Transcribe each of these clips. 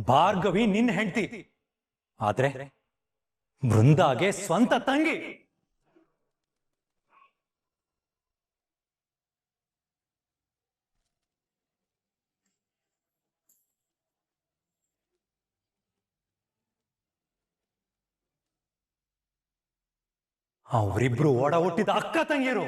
ಭಾರ್ಗವಿ ನಿನ್ನ ಹೆಂಡತಿ, ಆದ್ರೆ ಬೃಂದಾಗೆ ಸ್ವಂತ ತಂಗಿ. ಅವರಿಬ್ರು ಓಡ ಹುಟ್ಟಿದ ಅಕ್ಕ ತಂಗಿಯರು.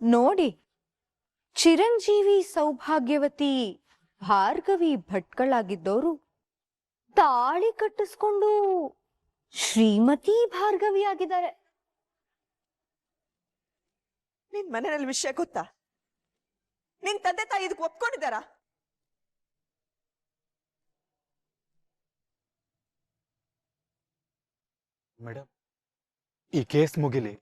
ನೋಡಿ, ಚಿರಂಜೀವಿ ಸೌಭಾಗ್ಯವತಿ ಭಾರ್ಗವಿ ಭಟ್ಗಳಾಗಿದ್ದವರು ತಾಳಿ ಕಟ್ಟಿಸ್ಕೊಂಡು ಶ್ರೀಮತಿ ಭಾರ್ಗವಿ ಆಗಿದ್ದಾರೆ. ನಿನ್ ಮನೆಯಲ್ಲಿ ವಿಷಯ ಗೊತ್ತಾ? ನಿನ್ ತಂದೆ ತಾಯಿ ಇದಕ್ಕೆ ಒಪ್ಕೊಂಡಿದ್ದಾರಾ? ಮೇಡಮ್, ಈ ಕೇಸ್ ಮುಗಿಲಿ,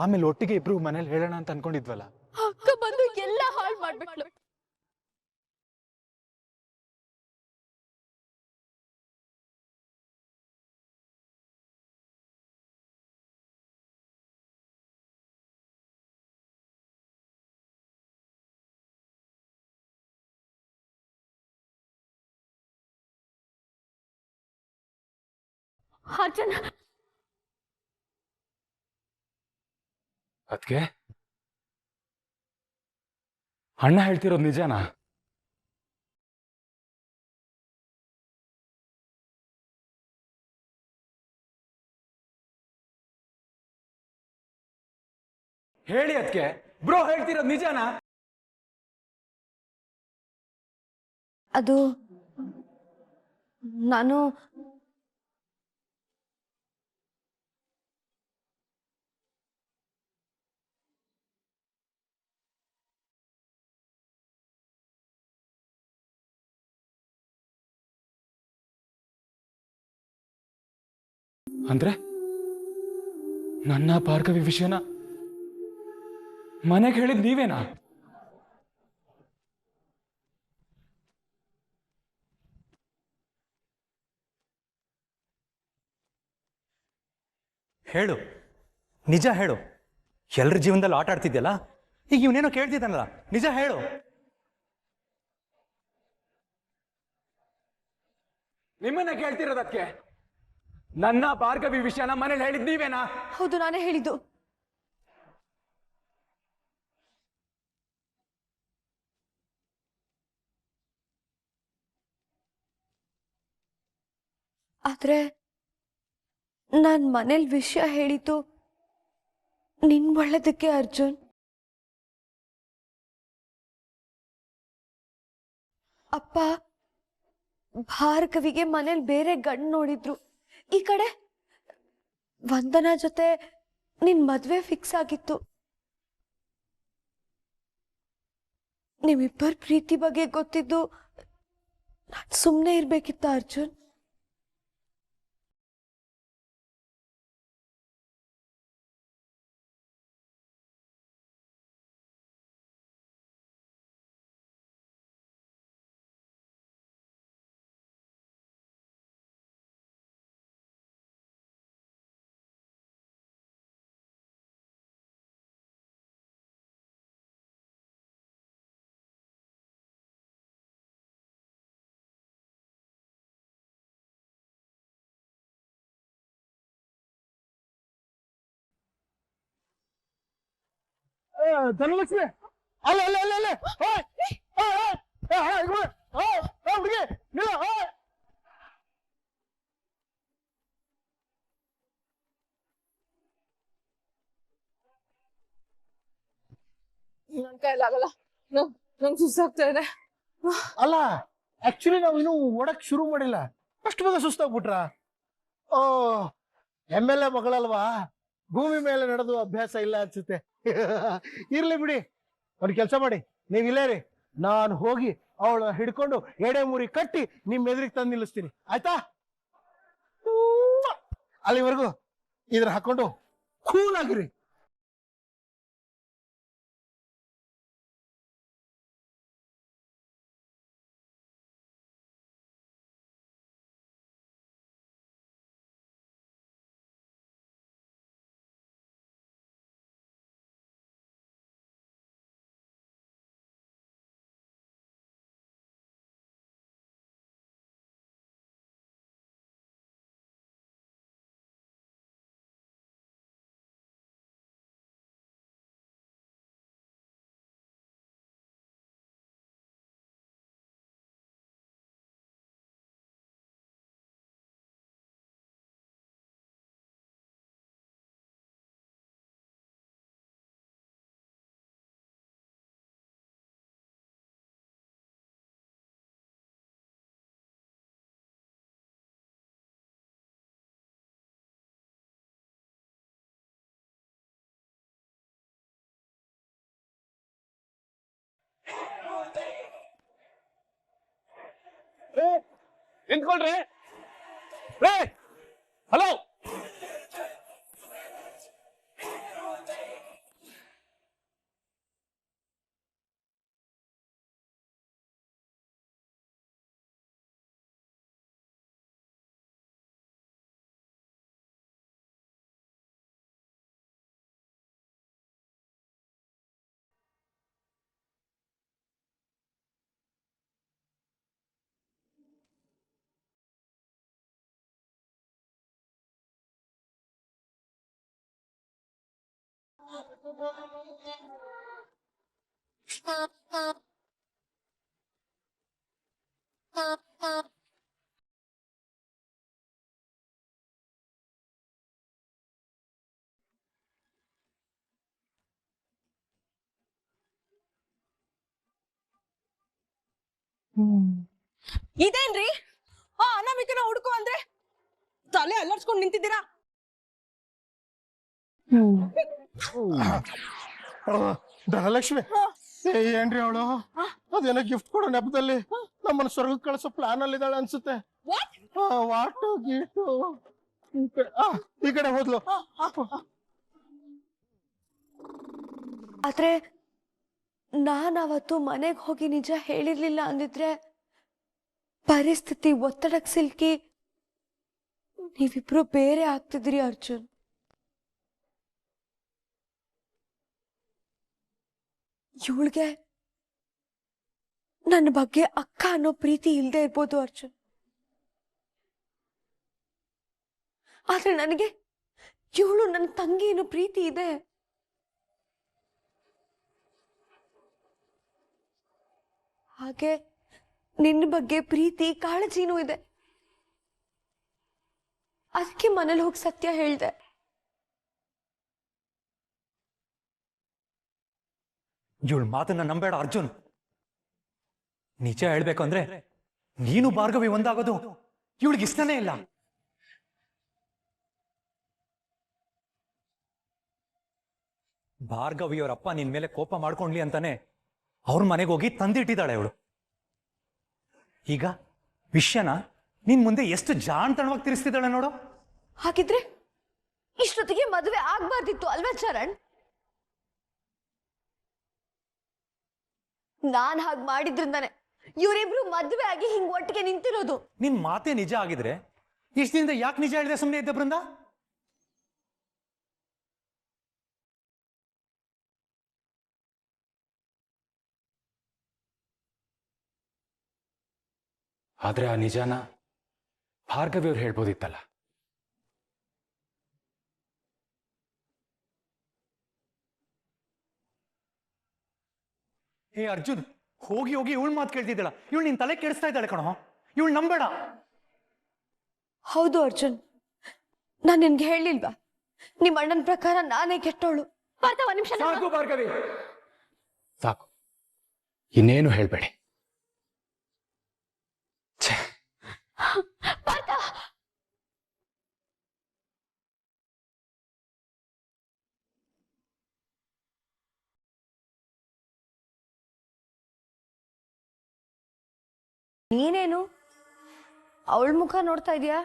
ಆಮೇಲೆ ಒಟ್ಟಿಗೆ ಇಬ್ರು ಮನೇಲಿ ಹೇಳೋಣ ಅಂತ ಅನ್ಕೊಂಡಿದ್ವಲ್ಲ. ಅಕ್ಕ ಬಂದು ಎಲ್ಲ ಹಾಳು ಮಾಡ್ಬಿಟ್ಲು. ಅರ್ಜುನ್, ಅದಕ್ಕೆ ಅಣ್ಣ ಹೇಳ್ತಿರೋದು ನಿಜನಾ? ಹೇಳಿ ಅದಕ್ಕೆ, ಬ್ರೋ ಹೇಳ್ತಿರೋದು ನಿಜನಾ? ಅದು ನಾನು ಅಂದ್ರೆ ನನ್ನ ಭಾರ್ಗವಿ ವಿಷಯನ ಮನೆಗೆ ಹೇಳಿದ್ ನೀವೇನಾ? ಹೇಳು, ನಿಜ ಹೇಳು. ಎಲ್ರ ಜೀವನದಲ್ಲಿ ಆಟ ಆಡ್ತಿದ್ಯಲ್ಲ, ಈಗ ಇವನೇನೋ ಕೇಳ್ತಿದ್ದಾನಲ್ಲ, ನಿಜ ಹೇಳು. ನಿಮ್ಮನ್ನ ಕೇಳ್ತಿರೋದಕ್ಕೆ ನನ್ನ ಭಾರ್ಗವಿ ವಿಷಯನ ಮನೇಲಿ ಹೇಳಿದ್ ನೀವೇನಾ? ಹೌದು, ನಾನೇ ಹೇಳಿದ್ದು. ಆದ್ರೆ ನಾನ್ ಮನೇಲಿ ವಿಷಯ ಹೇಳಿದ್ದು ನಿನ್ ಒಳ್ಳೇದಕ್ಕೆ ಅರ್ಜುನ್. ಅಪ್ಪ ಭಾರ್ಗವಿಗೆ ಮನೇಲಿ ಬೇರೆ ಗಂಡು ನೋಡಿದ್ರು. ಈ ಕಡೆ ವಂದನಾ ಜೊತೆ ನಿನ್ ಮದ್ವೆ ಫಿಕ್ಸ್ ಆಗಿತ್ತು. ನಿಮ್ಮಿಬ್ಬರ ಪ್ರೀತಿ ಬಗ್ಗೆ ಗೊತ್ತಿದ್ದು ನಾನ್ ಸುಮ್ಮನೆ ಇರ್ಬೇಕಿತ್ತ ಅರ್ಜುನ್? ಧನಲಕ್ಷ್ಮಿ, ಅಲ್ಲ ಅಲ್ಲ ಅಲ್ಲ ಅಲ್ಲ ಹುಡುಗಿ, ನನ್ ಕೈಲಾಗಲ್ಲ, ನಂಗೆ ಸುಸ್ತಾಗ್ತಾ ಇದೆ. ಅಲ್ಲ, ಆಕ್ಚುಲಿ ನಾವು ಇನ್ನು ಓಡಕ್ ಶುರು ಮಾಡಿಲ್ಲ, ಅಷ್ಟು ಬೇಗ ಸುಸ್ತಾಗ್ಬಿಟ್ರ? ಓ, MLA ಮಗಳಲ್ವಾ, ಭೂಮಿ ಮೇಲೆ ನಡೆದು ಅಭ್ಯಾಸ ಇಲ್ಲ ಅನ್ಸುತ್ತೆ. ಇರ್ಲಿ ಬಿಡಿ, ಒಂದು ಕೆಲಸ ಮಾಡಿ, ನೀವ್ ಇಲ್ಲೇ ರೀ, ನಾನು ಹೋಗಿ ಅವಳ ಹಿಡ್ಕೊಂಡು ಎಡೆ ಮುರಿ ಕಟ್ಟಿ ನಿಮ್ ಎದುರಿಗೆ ತಂದು ನಿಲ್ಲಿಸ್ತೀನಿ, ಆಯ್ತಾ? ಅಲ್ಲಿವರೆಗೂ ಇದ್ರ ಹಾಕೊಂಡು ಕೂಲ್ ಆಗಿರಿ. ನಿಂತ್ಕೊಳ್ರಿ. ರೇ ಹಲೋ, ಇದೇನ್ರಿ ಆ ಅನಾಮಿಕನ ಹುಡುಕು ಅಂದ್ರೆ ತಲೆ ಅಲ್ಲಾಡ್ಸ್ಕೊಂಡ್ ನಿಂತಿದ್ದೀರಾ? ಧನಲಕ್ಷ್ಮಿ, ಏನ್ರಿ ಅವಳು ಅದೇನೋ ಗಿಫ್ಟ್ ಕೊಡೋ ನೆಪದಲ್ಲಿ ನಮ್ಮನ್ನ ಸ್ವರ್ಗಕ್ಕೆ ಕಳಿಸೋ ಪ್ಲಾನ್ ಅಲ್ಲಿ ಇದ್ದಾಳೆ ಅನ್ಸುತ್ತೆ. ವಾಟು ಗೀಟು ಈ ಕಡೆ ಹೋದ್ಲು. ಆದ್ರೆ ನಾನ್ ಅವತ್ತು ಮನೆಗೆ ಹೋಗಿ ನಿಜ ಹೇಳಿರ್ಲಿಲ್ಲ ಅಂದಿದ್ರೆ ಪರಿಸ್ಥಿತಿ ಒತ್ತಡಕ್ಕೆ ಸಿಲ್ಕಿ ನೀವಿಬ್ರು ಬೇರೆ ಆಗ್ತಿದ್ರಿ ಅರ್ಜುನ್. ಇವಳಿಗೆ ನನ್ನ ಬಗ್ಗೆ ಅಕ್ಕ ಅನ್ನೋ ಪ್ರೀತಿ ಇಲ್ಲದೆ ಇರ್ಬೋದು ಅರ್ಜುನ್, ಆದ್ರೆ ನನಗೆ ಇವಳು ನನ್ನ ತಂಗಿ ಅನ್ನೋ ಪ್ರೀತಿ ಇದೆ. ಹಾಗೆ ನಿನ್ನ ಬಗ್ಗೆ ಪ್ರೀತಿ ಕಾಳಜಿನೂ ಇದೆ. ಅದಕ್ಕೆ ಮನೇಲಿ ಹೋಗಿ ಸತ್ಯ ಹೇಳ್ದೆ. ಇವಳ ಮಾತನ್ನ ನಂಬೇಡ ಅರ್ಜುನ್. ನಿಜ ಹೇಳ್ಬೇಕು ಅಂದ್ರೆ ನೀನು ಭಾರ್ಗವಿ ಒಂದಾಗೋದು ಇವಳಿಗೆ ಇಷ್ಟನೇ ಇಲ್ಲ. ಭಾರ್ಗವಿಯವರಪ್ಪ ನಿನ್ ಮೇಲೆ ಕೋಪ ಮಾಡ್ಕೊಂಡ್ಲಿ ಅಂತಾನೆ ಅವ್ರ ಮನೆಗೆ ಹೋಗಿ ತಂದಿಟ್ಟಿದ್ದಾಳೆ ಅವಳು. ಈಗ ವಿಷಯನ ನಿನ್ ಮುಂದೆ ಎಷ್ಟು ಜಾಣ್ತನವಾಗಿ ತಿರ್ಸ್ತಿದ್ದಾಳೆ ನೋಡು. ಹಾಗಿದ್ರೆ ಇಷ್ಟೊತ್ತಿಗೆ ಮದುವೆ ಆಗ್ಬಾರ್ದಿತ್ತು ಅಲ್ವಾ ಚರಣ್? ನಾನ್ ಹಾಗೆ ಮಾಡಿದ್ರಿಂದಾನೆ ಇವರಿಬ್ರು ಮದುವೆ ಆಗಿ ಹಿಂಗ್ ಒಟ್ಟಿಗೆ ನಿಂತಿರೋದು. ನಿನ್ ಮಾತೇ ನಿಜ ಆಗಿದ್ರೆ ಇಷ್ಟ ದಿನದ ಯಾಕೆ ನಿಜ ಹೇಳಿದೆ ಸುಮ್ಮನೆ ಇದ್ದೆ ಬೃಂದ? ಆದ್ರೆ ಆ ನಿಜಾನ ಭಾರ್ಗವಿಯವ್ರು ಹೇಳ್ಬೋದಿತ್ತಲ್ಲ. ಹೇ ಅರ್ಜುನ್, ಹೋಗಿ ಹೋಗಿ ಇವಳು ಮಾತು ಕೇಳ್ತಿದ್ದಾಳ. ಇವಳು ನಿನ್ ತಲೆ ಕೆಡಿಸ್ತಾ ಇದ್ದಾಳೆ ಕಣೋ. ಇವಳು ನಂಬೇಡ. ಹೌದು ಅರ್ಜುನ್, ನಾನ್ ನಿನ್ಗೆ ಹೇಳಿಲ್ವಾ ನಿಮ್ ಅಣ್ಣನ ಪ್ರಕಾರ ನಾನೇ ಕೆಟ್ಟೋಳು. ಒಂದ್ ನಿಮಿಷ. ಸಾಕು ಭಾರ್ಗವಿ, ಸಾಕು, ಇನ್ನೇನು ಹೇಳ್ಬೇಡಿ. ನೀನೇನು ಅವಳ ಮುಖ ನೋಡ್ತಾ ಇದೀಯಾ?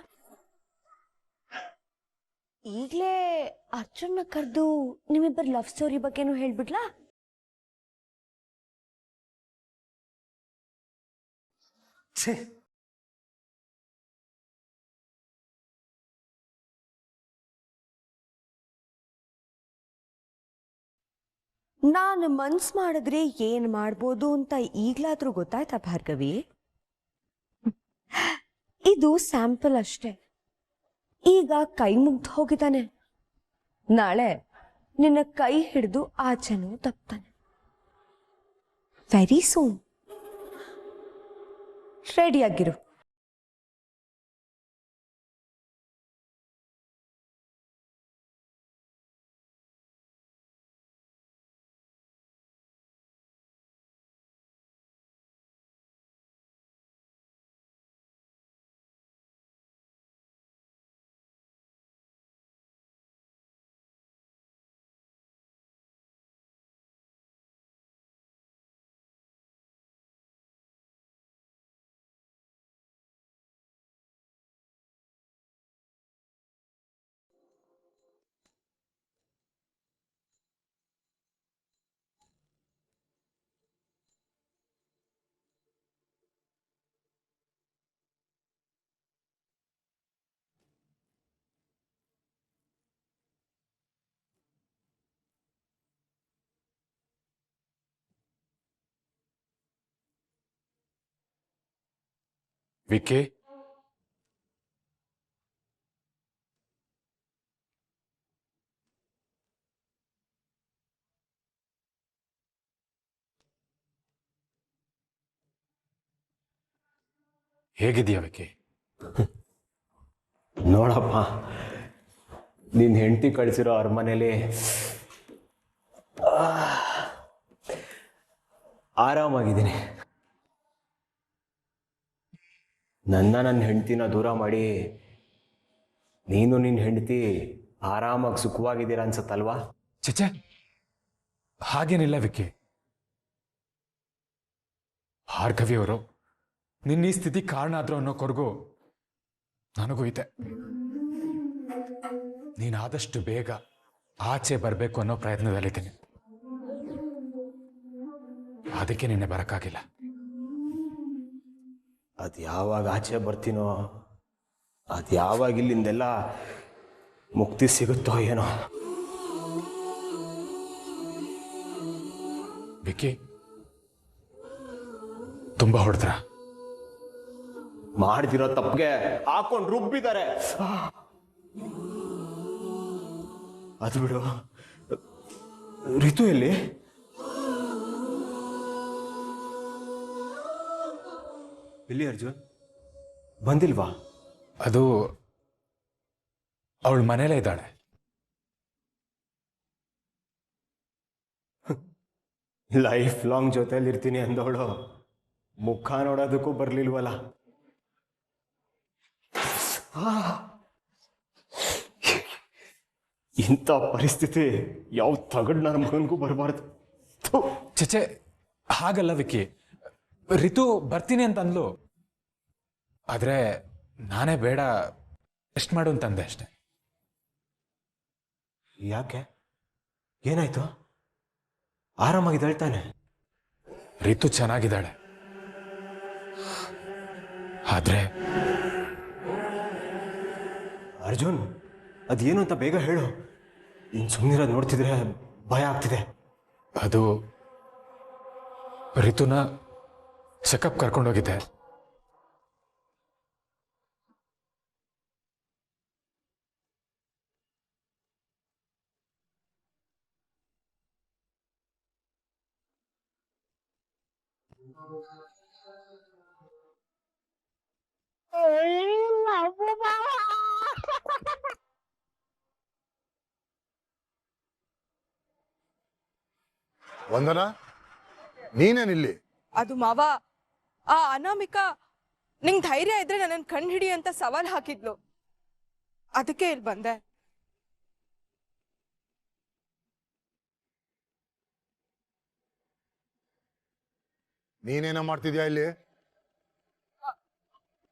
ಈಗಲೇ ಅರ್ಜುನ್ನ ಕರೆದು ನಿಮ್ಮಿಬ್ಬರ ಲವ್ ಸ್ಟೋರಿ ಬಗ್ಗೆನೂ ಹೇಳ್ಬಿಡ್ಲಾ? ಛೇ, ನಾನು ಮನ್ಸು ಮಾಡಿದ್ರೆ ಏನ್ ಮಾಡ್ಬೋದು ಅಂತ ಈಗ್ಲಾದ್ರೂ ಗೊತ್ತಾಯ್ತಾ ಭಾರ್ಗವಿ? ಇದು ಸ್ಯಾಂಪಲ್ ಅಷ್ಟೇ. ಈಗ ಕೈ ಮುಗ್ದು ಹೋಗಿದ್ದಾನೆ, ನಾಳೆ ನಿನ್ನ ಕೈ ಹಿಡಿದು ಆಚೆನೂ ತಪ್ತಾನೆ. Very soon. ರೆಡಿಯಾಗಿರು. ವಿಕ್ಕಿ, ಹೇಗಿದೀಯ ವಿಕ್ಕಿ? ನೋಡಪ್ಪ, ನಿನ್ನ ಹೆಂಡತಿ ಕಳಿಸಿರೋ ಅರಮನೆಯಲ್ಲಿ ಆರಾಮಾಗಿದ್ದೀನಿ. ನನ್ನ ಹೆಂಡತಿನ ದೂರ ಮಾಡಿ ನೀನು ನಿನ್ನ ಹೆಂಡತಿ ಆರಾಮಾಗಿ ಸುಖವಾಗಿದ್ದೀರಾ ಅನ್ಸತ್ತಲ್ವಾ? ಚಚೆ, ಹಾಗೇನಿಲ್ಲ ವಿಕ್ಕಿ. ಭಾರ್ಗವಿಯವರು ನಿನ್ನ ಈ ಸ್ಥಿತಿ ಕಾರಣ ಆದ್ರು ಅನ್ನೋ ಕೊರಗು ನನಗೂ ಇದೆ. ನೀನಾದಷ್ಟು ಬೇಗ ಆಚೆ ಬರಬೇಕು ಅನ್ನೋ ಪ್ರಯತ್ನದಲ್ಲಿದ್ದೀನಿ. ಅದಕ್ಕೆ ನಿನ್ನೆ ಬರಕ್ಕಾಗಿಲ್ಲ. ಅದು ಯಾವಾಗ ಆಚೆ ಬರ್ತೀನೋ, ಅದು ಯಾವಾಗ ಇಲ್ಲಿಂದೆಲ್ಲ ಮುಕ್ತಿ ಸಿಗುತ್ತೋ ಏನೋ. ವಿಕ್ಕಿ, ತುಂಬಾ ಹೊಡೆದ್ರ? ಮಾಡ್ದಿರೋ ತಪ್ಪಿಗೆ ಹಾಕೊಂಡು ರುಬ್ಬಿದ್ದಾರೆ. ಅದು ಬಿಡು, ರಿತು ಎಲ್ಲಿ? ಎಲ್ಲಿ ಅರ್ಜುನ್? ಬಂದಿಲ್ವಾ? ಅದು ಅವಳ ಮನೇಲೇ ಇದ್ದಾಳೆ. ಲೈಫ್ ಲಾಂಗ್ ಜೊತೆಲಿ ಇರ್ತೀನಿ ಅಂದವಳು ಮುಖ ನೋಡೋದಕ್ಕೂ ಬರ್ಲಿಲ್ವಲ್ಲ. ಇಂಥ ಪರಿಸ್ಥಿತಿ ಯಾವ ತಗಡ್ ನನ್ನ ಮಗನಿಗೂ ಬರಬಾರ್ದು. ಚಚೆ, ಹಾಗಲ್ಲ ವಿಕ್ಕಿ. ರಿತು ಬರ್ತೀನಿ ಅಂತ ಅಂದ್ಲು, ಆದ್ರೆ ನಾನೇ ಬೇಡ, ರೆಸ್ಟ್ ಮಾಡು ಅಂತಂದೆ ಅಷ್ಟೆ. ಯಾಕೆ? ಏನಾಯ್ತು? ಆರಾಮಾಗಿ ಹೇಳ್ತಾನೆ. ರಿತು ಚೆನ್ನಾಗಿದ್ದಾಳೆ, ಆದ್ರೆ ಅರ್ಜುನ್, ಅದೇನು ಅಂತ ಬೇಗ ಹೇಳು. ಇನ್ನು ಸುಮ್ಮನಿರೋದು ನೋಡ್ತಿದ್ರೆ ಭಯ ಆಗ್ತಿದೆ. ಅದು ರಿತುನ ಚೆಕಪ್ ಕರ್ಕೊಂಡೋಗಿದ್ದೆ. ವಂದನಾ, ನೀನೇನಿಲ್ಲಿ? ಅದು ಮಾವ, ಆ ಅನಾಮಿಕಾ ನಿಂಗ್ ಧೈರ್ಯ ಇದ್ರೆ ನನ್ನನ್ನು ಕಂಡು ಹಿಡಿ ಅಂತ ಸವಾಲ್ ಹಾಕಿದ್ಲು. ಅದಕ್ಕೆ ಇಲ್ಲಿ ಬಂದೆ. ನೀನೇನ ಮಾಡ್ತಿದ್ಯಾ ಇಲ್ಲಿ?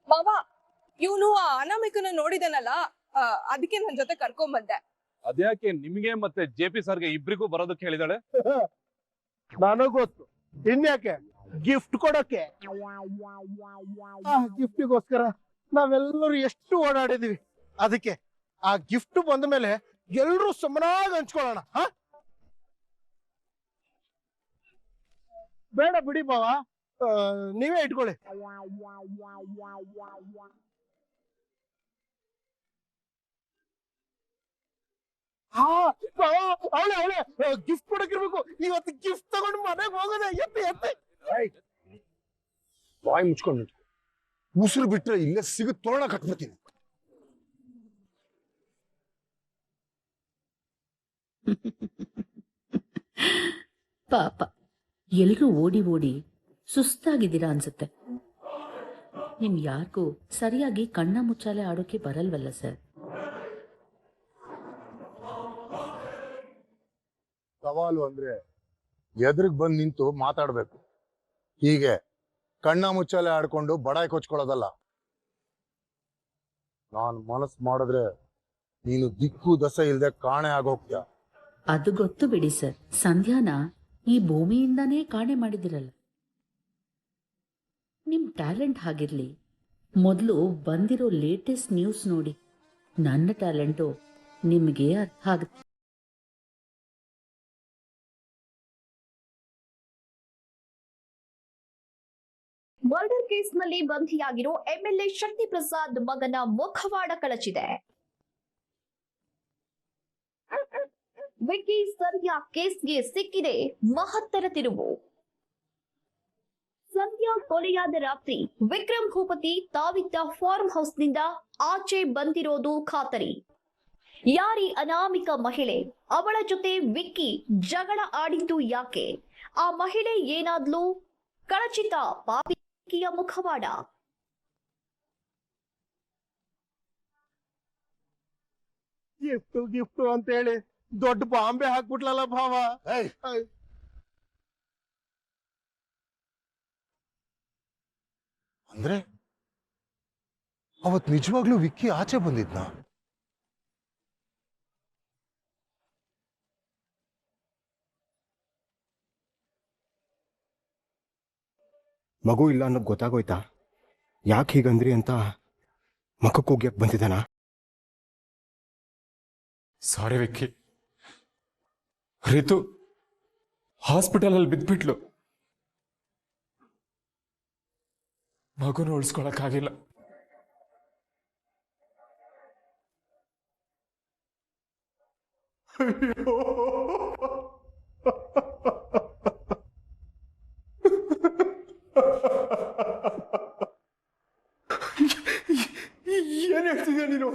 ಮಾವ, ಇವನು ಆ ಅನಾಮಿಕನ ನೋಡಿದನಲ್ಲ, ಅದಕ್ಕೆ ನನ್ ಜೊತೆ ಕರ್ಕೊಂಬಂದೆ. ಅದ್ಯಾಕೆ ನಿಮ್ಗೆ ಮತ್ತೆ JP ಸರ್ಗೆ ಇಬ್ರಿಗೂ ಬರೋದಕ್ಕೆ ಹೇಳಿದಾಳೆ? ನನಗ್ ಗೊತ್ತು, ಇನ್ಯಾಕೆ ಗಿಫ್ಟ್ ಕೊಡೋಕೆ. ಗಿಫ್ಟಿಗೋಸ್ಕರ ನಾವೆಲ್ಲರೂ ಎಷ್ಟು ಓಡಾಡಿದೀವಿ. ಅದಕ್ಕೆ ಆ ಗಿಫ್ಟ್ ಬಂದ ಮೇಲೆ ಎಲ್ರೂ ಸಮನಾಗಿ ಹಂಚ್ಕೊಳ್ಳೋಣ. ಬೇಡ ಬಿಡಿ ಬಾವ, ನೀವೇ ಇಟ್ಕೊಳ್ಳಿ. ಅವಳೆ ಗಿಫ್ಟ್ ಕೊಡಕ್ಕಿರ್ಬೇಕು. ಇವತ್ತು ಗಿಫ್ಟ್ ತಗೊಂಡು ಮನೆಗೆ ಹೋಗೋದೆ. ಎತ್ತಿ ಎತ್ತಿ. ಬಾಯಿ ಮುಚ್ಕೊಂಡು ಉಸಿರು ಬಿಟ್ರೆ ಇಲ್ಲೇ ಸಿಗುತ್ತೆ, ತೋರಣ ಕಟ್ಬಿಡ್ತೀನಿ. ಪಾಪ ಎಲ್ರೂ ಓಡಿ ಓಡಿ ಸುಸ್ತಾಗಿದ್ದೀರಾ ಅನ್ಸುತ್ತೆ. ನಿಮ್ ಯಾರಿಗೂ ಸರಿಯಾಗಿ ಕಣ್ಣ ಮುಚ್ಚಾಲೆ ಆಡೋಕೆ ಬರಲ್ವಲ್ಲ ಸರ್? ಸವಾಲು ಅಂದ್ರೆ ಎದುರಿಗೆ ಬಂದು ನಿಂತು ಮಾತಾಡ್ಬೇಕು. ಹೀಗೆ ಕಣ್ಣ ಮುಚ್ಚಾಲೆ ಆಡ್ಕೊಂಡು ಬಡಾಯಿ ಕೊಚ್ಕೊಳ್ಳೋದಲ್ಲ. ನಾನು ಮನಸ್ಸು ಮಾಡಿದ್ರೆ ನೀನು ದಿಕ್ಕು ದಸೆ ಇಲ್ದೆ ಕಾಣೆ ಆಗೋಗ್ತೀಯ. ಅದು ಗೊತ್ತು ಬಿಡಿ ಸರ್. ಸಂಧ್ಯಾನ ಈ ಭೂಮಿಯಿಂದಾನೇ ಕಾಣೆ ಮಾಡಿದಿರಲ್ಲ. ನಿಮ್ ಟ್ಯಾಲೆಂಟ್ ಹಾಗಿರ್ಲಿ, ಮೊದಲು ಬಂದಿರೋ ಲೇಟೆಸ್ಟ್ ನ್ಯೂಸ್ ನೋಡಿ. ನನ್ನ ಟ್ಯಾಲೆಂಟು ನಿಮಗೆ ಅರ್ಥ ಆಗುತ್ತೆ. ಮರ್ಡರ್ ಕೇಸ್ನಲ್ಲಿ ಬಂಧಿಯಾಗಿರೋ MLA ಶಕ್ತಿ ಪ್ರಸಾದ್ ಮಗನ ಮುಖವಾಡ ಕಳಚಿದೆ. ವಿಕ್ಕಿ ಸಂಧ್ಯಾ ಕೇಸ್ಗೆ ಸಿಕ್ಕಿದೆ ಮಹತ್ತರ ತಿರುವು. ಸಂಧ್ಯಾ ಕೊಲೆಯಾದ ರಾತ್ರಿ ವಿಕ್ರಮ್ ಭೂಪತಿ ತಾವಿದ್ದ ಫಾರ್ಮ್ ಹೌಸ್ನಿಂದ ಆಚೆ ಬಂದಿರೋದು ಖಾತರಿ. ಯಾರಿ ಅನಾಮಿಕ ಮಹಿಳೆ? ಅವಳ ಜೊತೆ ವಿಕ್ಕಿ ಜಗಳ ಆಡಿದ್ದು ಯಾಕೆ? ಆ ಮಹಿಳೆ ಏನಾದ್ಲು? ಕಳಚಿತ ಪಾಪಿಯ ಮುಖವಾಡ. ಗಿಫ್ಟ್ ಅಂತ ಹೇಳಿ ದೊಡ್ಡ ಬಾಂಬೆ ಹಾಕ್ಬಿಟ್ಲಲ್ಲ ಭಾವ. ಅಂದ್ರೆ ಅವತ್ ನಿಜವಾಗ್ಲೂ ವಿಕ್ಕಿ ಆಚೆ ಬಂದಿದ್ನಾ? ಮಗು ಇಲ್ಲ ಅನ್ನೋದು ಗೊತ್ತಾಗೋಯ್ತಾ? ಯಾಕೆ ಹೀಗಂದ್ರಿ ಅಂತ ಮಖಕ್ಕೆ ಹೋಗ್ಯಕ್ ಬಂದಿದ್ದಾನ? ಸಾರಿ ವಿಕ್ಕಿ. ರಿತು ಹಾಸ್ಪಿಟಲಲ್ಲಿ ಬಿದ್ಬಿಟ್ಲು. ಮಗುನ ಉಳಿಸ್ಕೊಳಕ್ಕಾಗಿಲ್ಲ. ಏನ್ ಹೇಳ್ತಿದ್ಯಾ ನೀನು?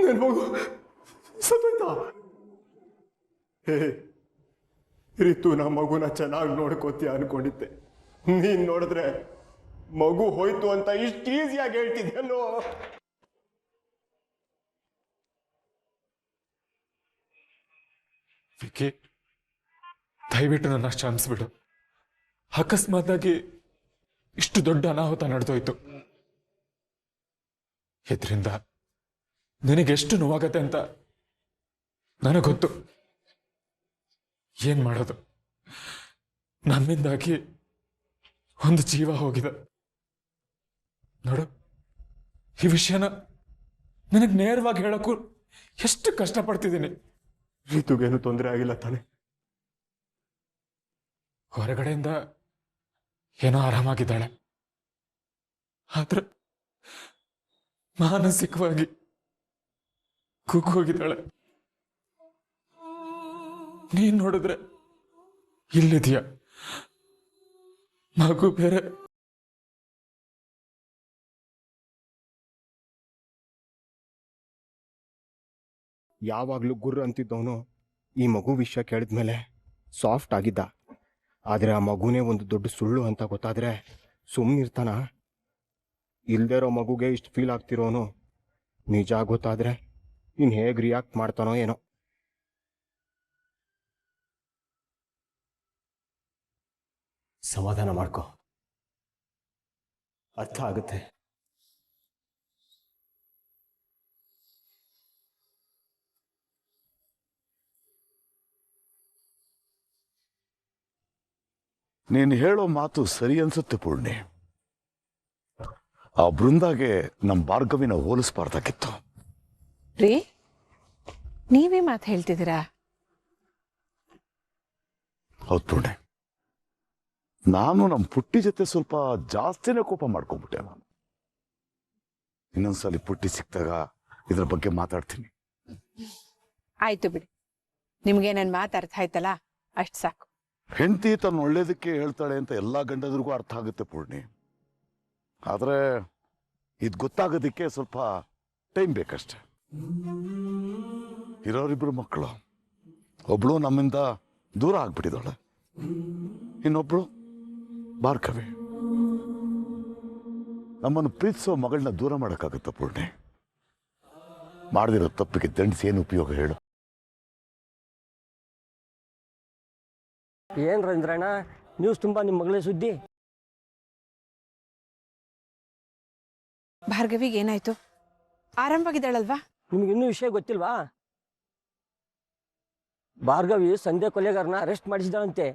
ನನ್ನ ಮಗು ಸತ್ತೋಯ್ತಾ? ಹೇ ರಿತು, ನಾ ಮಗುನ ಚೆನ್ನಾಗಿ ನೋಡ್ಕೋತೀಯ ಅನ್ಕೊಂಡಿದ್ದೆ. ನೀನ್ ನೋಡಿದ್ರೆ ಮಗು ಹೋಯ್ತು ಅಂತ ಇಷ್ಟು ಈಸಿಯಾಗಿ ಹೇಳ್ತಿದ್ಯಲ್ಲೋ. ವಿಕ್ಕಿ, ದಯವಿಟ್ಟು ನನ್ನ ಕ್ಷಮಿಸ್ಬಿಡು. ಅಕಸ್ಮಾತಾಗಿ ಇಷ್ಟು ದೊಡ್ಡ ಅನಾಹುತ ನಡೆದೋಯ್ತು. ಇದರಿಂದ ನಿನಗೆಷ್ಟು ನೋವಾಗತ್ತೆ ಅಂತ ನನಗೆ ಗೊತ್ತು. ಏನ್ ಮಾಡೋದು? ನಮ್ಮಿಂದಾಗಿ ಒಂದು ಜೀವ ಹೋಗಿದೆ. ನೋಡು, ಈ ವಿಷಯನ ನನಗೆ ನೇರವಾಗಿ ಹೇಳಕ್ಕೂ ಎಷ್ಟು ಕಷ್ಟಪಡ್ತಿದ್ದೀನಿ. ರಿತುಗೇನು ತೊಂದರೆ ಆಗಿಲ್ಲ ತಾನೆ? ಹೊರಗಡೆಯಿಂದ ಏನೋ ಆರಾಮಾಗಿದ್ದಾಳೆ, ಆದ್ರೆ ಮಾನಸಿಕವಾಗಿ ಕುಗ್ಗೋಗಿದ್ದಾಳೆ. ನೀನ್ ನೋಡಿದ್ರೆ ಇಲ್ಲಿದೆಯಾ, ಮಗು ಬೇರೆ. ಯಾವಾಗ್ಲೂ ಗುರ್ರ ಅಂತಿದ್ದವನು ಈ ಮಗು ವಿಷಯ ಕೇಳಿದ್ಮೇಲೆ ಸಾಫ್ಟ್ ಆಗಿದ್ದ. ಆದ್ರೆ ಆ ಮಗುನೇ ಒಂದು ದೊಡ್ಡ ಸುಳ್ಳು ಅಂತ ಗೊತ್ತಾದ್ರೆ ಸುಮ್ಮನಿರ್ತಾನ? ಇಲ್ದೇ ಇರೋ ಮಗುಗೆ ಇಷ್ಟು ಫೀಲ್ ಆಗ್ತಿರೋನು ನಿಜ ಗೊತ್ತಾದ್ರೆ ಇನ್ ಹೇಗೆ ರಿಯಾಕ್ಟ್ ಮಾಡ್ತಾನೋ ಏನೋ. ಸಮಾಧಾನ ಮಾಡ್ಕೊ. ಅರ್ಥ ಆಗುತ್ತೆ. ನೀನು ಹೇಳೋ ಮಾತು ಸರಿ ಅನ್ಸುತ್ತೆ ಪೂರ್ಣಿ. ಆ ಬೃಂದಾಗೆ ನಮ್ಮ ಭಾರ್ಗವಿನ ಹೋಲಿಸ್ಬಾರ್ದಾಗಿತ್ತು. ರೀ ನೀವೇ ಮಾತು ಹೇಳ್ತಿದ್ದೀರಾ? ಹೌದು ಪೂರ್ಣಿ, ನಾನು ನಮ್ಮ ಪುಟ್ಟಿ ಜೊತೆ ಸ್ವಲ್ಪ ಜಾಸ್ತಿನೇ ಕೋಪ ಮಾಡ್ಕೊಂಡ್ಬಿಟ್ಟೆ. ನಾನು ಇನ್ನೊಂದ್ಸಲಿ ಪುಟ್ಟಿ ಸಿಕ್ತಾಗ ಇದ್ರ ಬಗ್ಗೆ ಮಾತಾಡ್ತೀನಿ. ಆಯ್ತು ಬಿಡಿ, ನಿಮ್ಗೆ ನನ್ನ ಮಾತು ಅರ್ಥ ಆಯ್ತಲ್ಲ, ಅಷ್ಟು ಸಾಕು. ಹೆಂಡತಿ ತನ್ನ ಒಳ್ಳೇದಕ್ಕೆ ಹೇಳ್ತಾಳೆ ಅಂತ ಎಲ್ಲಾ ಗಂಡದ್ರಿಗೂ ಅರ್ಥ ಆಗುತ್ತೆ ಪೂರ್ಣಿ. ಆದ್ರೆ ಇದು ಗೊತ್ತಾಗೋದಕ್ಕೆ ಸ್ವಲ್ಪ ಟೈಮ್ ಬೇಕಷ್ಟೆ. ಇರೋರಿಬ್ರು ಮಕ್ಕಳು, ಒಬ್ಳು ನಮ್ಮಿಂದ ದೂರ ಆಗ್ಬಿಟ್ಟಿದ್ದಾಳೆ, ಇನ್ನೊಬ್ಳು ಭಾರ್ಗವಿ. ನಮ್ಮನ್ನು ಪ್ರೀತಿಸೋ ಮಗಳನ್ನ ದೂರ ಮಾಡೋಕ್ಕಾಗತ್ತ ಪೂರ್ಣಿ? ಮಾಡದಿರೋ ತಪ್ಪಿಗೆ ದಂಡಿಸಿ ಏನು ಉಪಯೋಗ ಹೇಳು? ಏನ್ ರಂದ್ರಣ್ಣ, ನ್ಯೂಸ್ ತುಂಬಾ ನಿಮ್ಮ ಮಗಳೇ ಸುದ್ದಿ. ಭಾರ್ಗವಿಗೆ ಏನಾಯ್ತು? ಆರಾಮವಾಗಿದ್ದಾಳಲ್ವಾ? ನಿಮ್ಗೆ ಇನ್ನೂ ವಿಷಯ ಗೊತ್ತಿಲ್ವಾ? ಭಾರ್ಗವಿ ಸಂಧ್ಯಾ ಕೊಲೆಗಾರನ ಅರೆಸ್ಟ್ ಮಾಡಿಸಿದಾಳಂತೆ.